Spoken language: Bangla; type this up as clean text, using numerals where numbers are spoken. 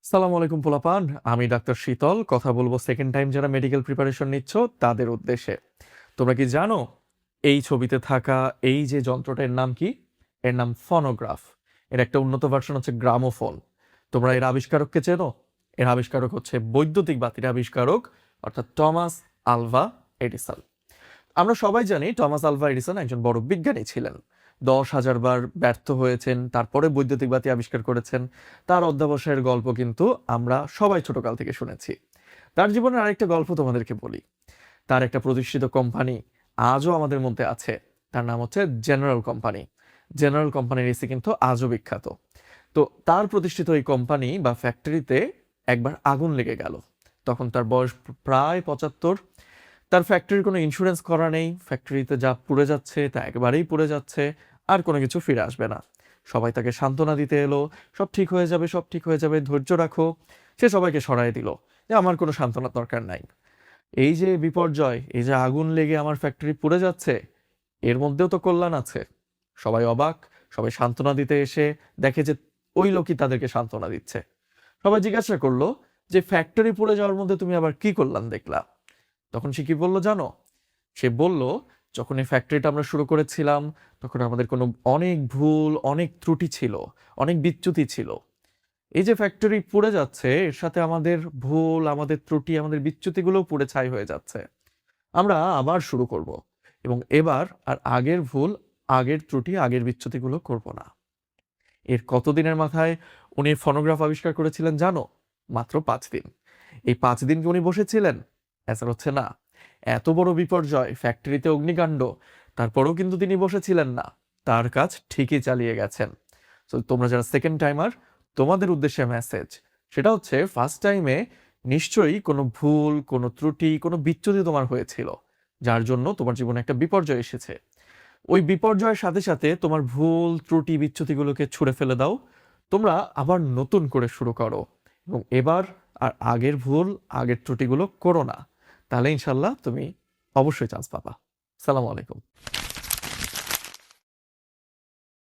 সালামু আলাইকুম পোলাপান। আমি ডাক্তার শীতল কথা বলবো সেকেন্ড টাইম যারা মেডিকেল প্রিপারেশন নিচ্ছ তাদের উদ্দেশ্যে। তোমরা কি জানো এই ছবিতে থাকা এই যে যন্ত্রটার নাম কি? এর নাম ফনোগ্রাফ। এর একটা উন্নত ভার্সন হচ্ছে গ্রামোফোন। তোমরা এর আবিষ্কারককে চেনো? এর আবিষ্কারক হচ্ছে বৈদ্যুতিক বাতির আবিষ্কারক, অর্থাৎ টমাস আলভা এডিসন। আমরা সবাই জানি টমাস আলভা এডিসন একজন বড় বিজ্ঞানী ছিলেন। 10,000 বার ব্যর্থ হয়েছেন, তারপরে বৈদ্যুতিক বাতি আবিষ্কার করেছেন। তার অধ্যবসায়ের গল্প কিন্তু আমরা সবাই ছোটকাল থেকে শুনেছি। তার জীবনের আরেকটা গল্প তোমাদেরকে বলি। তার একটা প্রতিষ্ঠিত কোম্পানি আজও আমাদের মধ্যে আছে। তার নাম হচ্ছে জেনারেল কোম্পানি। জেনারেল কোম্পানির এসি কিন্তু আজও বিখ্যাত। তো তার প্রতিষ্ঠিত এই কোম্পানি বা ফ্যাক্টরিতে একবার আগুন লেগে গেল। তখন তার বয়স প্রায় 75। তার ফ্যাক্টরির কোনো ইন্স্যুরেন্স করা নেই, ফ্যাক্টরিতে যা পুড়ে যাচ্ছে তা একবারেই পুড়ে যাচ্ছে, আর কোনো কিছু ফিরে আসবে না। সবাই তাকে সান্ত্বনা দিতে এলো, সব ঠিক হয়ে যাবে, সব ঠিক হয়ে যাবে, ধৈর্য রাখো। সে সবাইকে সরায় দিল যে আমার কোনো সান্ত্বনার দরকার নাই। এই যে বিপর্যয়, এই যে আগুন লেগে আমার ফ্যাক্টরি পুড়ে যাচ্ছে, এর মধ্যেও তো কল্যাণ আছে। সবাই অবাক। সবাই সান্ত্বনা দিতে এসে দেখে যে ওই লোকই তাদেরকে সান্ত্বনা দিচ্ছে। সবাই জিজ্ঞাসা করলো যে ফ্যাক্টরি পুড়ে যাওয়ার মধ্যে তুমি আবার কি কল্যাণ দেখলা? তখন সে কি বলল জানো? সে বলল, যখন এই ফ্যাক্টরিটা আমরা শুরু করেছিলাম তখন আমাদের কোনো অনেক ভুল, অনেক ত্রুটি ছিল, অনেক বিচ্যুতি ছিল। এই যে ফ্যাক্টরি পুড়ে যাচ্ছে এর সাথে আমাদের ভুল, আমাদের ত্রুটি, আমাদের বিচ্যুতিগুলোও পুড়ে ছাই হয়ে যাচ্ছে। আমরা আবার শুরু করব, এবং এবার আর আগের ভুল, আগের ত্রুটি, আগের বিচ্যুতিগুলো করব না। এর কতদিনের মাথায় উনি ফোনোগ্রাফ আবিষ্কার করেছিলেন জানো? মাত্র 5 দিন। এই 5 দিন কি উনি বসেছিলেন? অ্যান্সার হচ্ছে না। এত বড় বিপর্যয়, ফ্যাক্টরিতে অগ্নিকাণ্ড, তারপরেও কিন্তু তিনি বসেছিলেন না। তার কাজ ঠিকই চালিয়ে গেছেন। তো তোমরা যারা সেকেন্ড টাইমার, তোমাদের উদ্দেশ্যে মেসেজ সেটা হচ্ছে, ফার্স্ট টাইমে নিশ্চয়ই কোনো ভুল, কোনো ত্রুটি, কোনো বিচ্যুতি তোমার হয়েছিল, যার জন্য তোমার জীবনে একটা বিপর্যয় এসেছে। ওই বিপর্যয়ের সাথে সাথে তোমার ভুল, ত্রুটি, বিচ্যুতিগুলোকে ছুঁড়ে ফেলে দাও। তোমরা আবার নতুন করে শুরু করো, এবং এবার আর আগের ভুল, আগের ত্রুটিগুলো করো না। তাহলে ইনশাল্লাহ তুমি অবশ্যই চান্স পাবা। সালামু আলাইকুম।